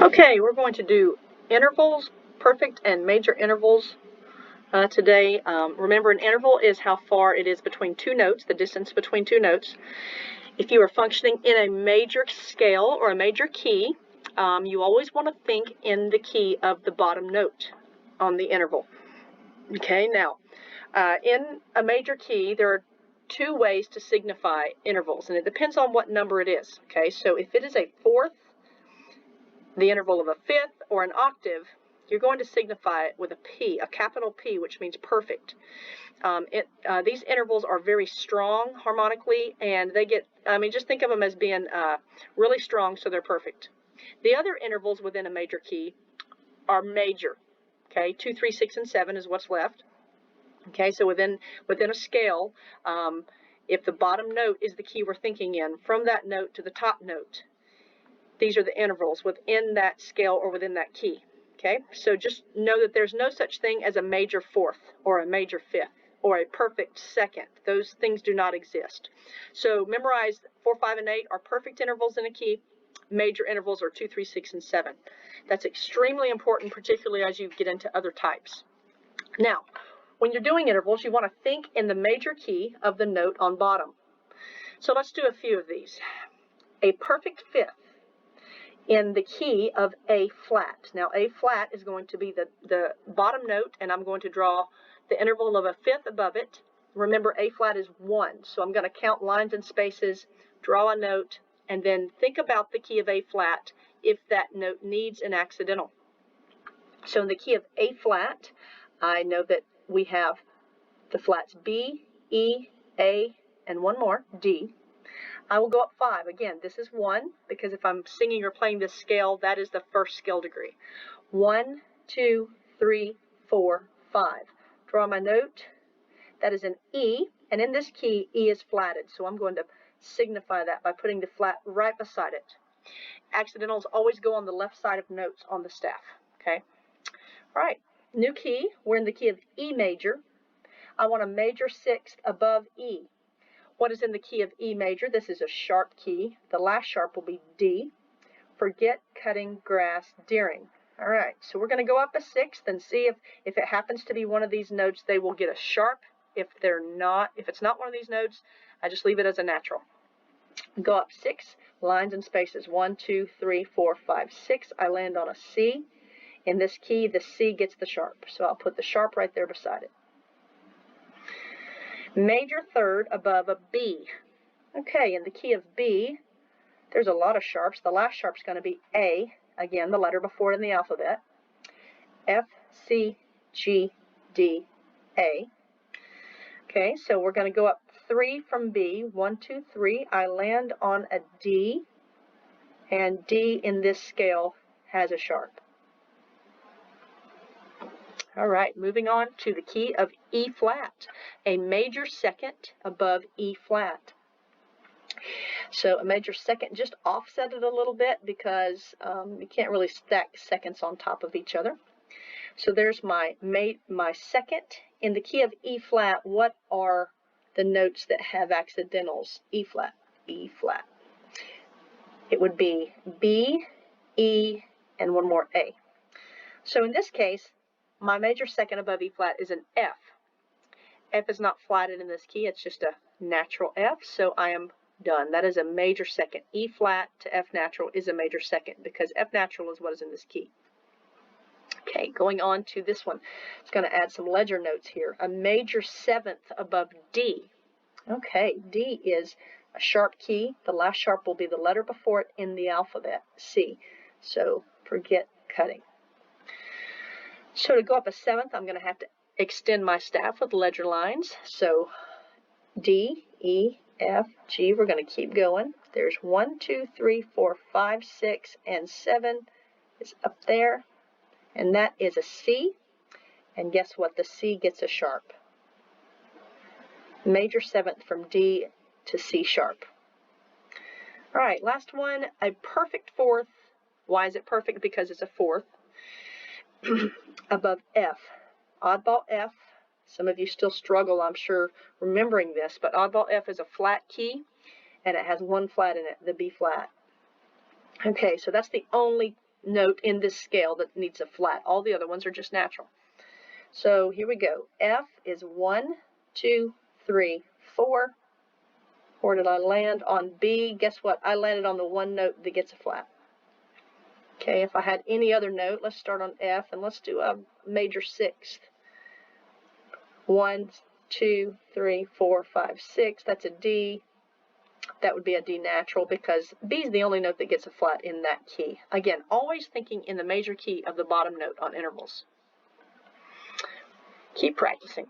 Okay, we're going to do intervals, perfect and major intervals today. Remember, an interval is how far it is between two notes, the distance between two notes. If you are functioning in a major scale or a major key, you always want to think in the key of the bottom note on the interval. Okay, now, in a major key, there are two ways to signify intervals, and it depends on what number it is. Okay, so if it is a fourth, the interval of a fifth, or an octave, you're going to signify it with a P, a capital P, which means perfect. These intervals are very strong harmonically, and they get, just think of them as being really strong, so they're perfect. The other intervals within a major key are major. Okay, 2, 3, 6, and 7 is what's left. Okay, so within a scale, if the bottom note is the key we're thinking in, from that note to the top note, these are the intervals within that scale or within that key. Okay, so just know that there's no such thing as a major fourth or a major fifth or a perfect second. Those things do not exist. So memorize 4, 5, and 8 are perfect intervals in a key. Major intervals are 2, 3, 6, and 7. That's extremely important, particularly as you get into other types. Now, when you're doing intervals, you want to think in the major key of the note on bottom. So let's do a few of these. A perfect fifth in the key of A flat. Now, A flat is going to be the bottom note, and I'm going to draw the interval of a fifth above it. Remember, A flat is 1, so I'm going to count lines and spaces, draw a note, and then think about the key of A flat if that note needs an accidental. So in the key of A flat, I know that we have the flats B, E, A, and one more, D. I will go up 5. Again, this is 1, because if I'm singing or playing this scale, that is the first scale degree. 1, 2, 3, 4, 5. Draw my note. That is an E, and in this key, E is flatted, so I'm going to signify that by putting the flat right beside it. Accidentals always go on the left side of notes on the staff, okay? All right, new key. We're in the key of E major. I want a major sixth above E. What is in the key of E major? This is a sharp key. The last sharp will be D. Forget cutting grass during. All right, so we're going to go up a sixth and see if it happens to be one of these notes, they will get a sharp. If it's not one of these notes, I just leave it as a natural. Go up 6, lines and spaces. 1, 2, 3, 4, 5, 6. I land on a C. In this key, the C gets the sharp, so I'll put the sharp right there beside it. Major third above a B. Okay, in the key of B, there's a lot of sharps. The last sharp's going to be A, again, the letter before it in the alphabet. F, C, G, D, A. Okay, so we're going to go up 3 from B. 1, 2, 3. I land on a D, and D in this scale has a sharp. All right, moving on to the key of E flat, a major second above E flat. So a major second, just offset it a little bit because you can't really stack seconds on top of each other. So there's my second. In the key of E flat, what are the notes that have accidentals? E flat, E flat. It would be B, E, and one more A. So in this case, my major second above E flat is an F. F is not flatted in this key, it's just a natural F, so I am done. That is a major second. E flat to F natural is a major second because F natural is what is in this key. Okay, going on to this one. It's going to add some ledger notes here. A major seventh above D. Okay, D is a sharp key. The last sharp will be the letter before it in the alphabet, C. So forget cutting. So to go up a seventh, I'm going to have to extend my staff with ledger lines. So D, E, F, G, we're going to keep going. There's 1, 2, 3, 4, 5, 6, and 7 is up there. And that is a C. And guess what? The C gets a sharp. Major seventh from D to C sharp. All right, last one, a perfect fourth. Why is it perfect? Because it's a fourth. Above F. Oddball F. Some of you still struggle, I'm sure, remembering this, but oddball F is a flat key, and it has one flat in it, the B flat. Okay, so that's the only note in this scale that needs a flat. All the other ones are just natural. So here we go. F is 1, 2, 3, 4. Where did I land? On B. Guess what? I landed on the one note that gets a flat. Okay, if I had any other note, let's start on F and let's do a major sixth. 1, 2, 3, 4, 5, 6. That's a D. That would be a D natural because B is the only note that gets a flat in that key. Again, always thinking in the major key of the bottom note on intervals. Keep practicing.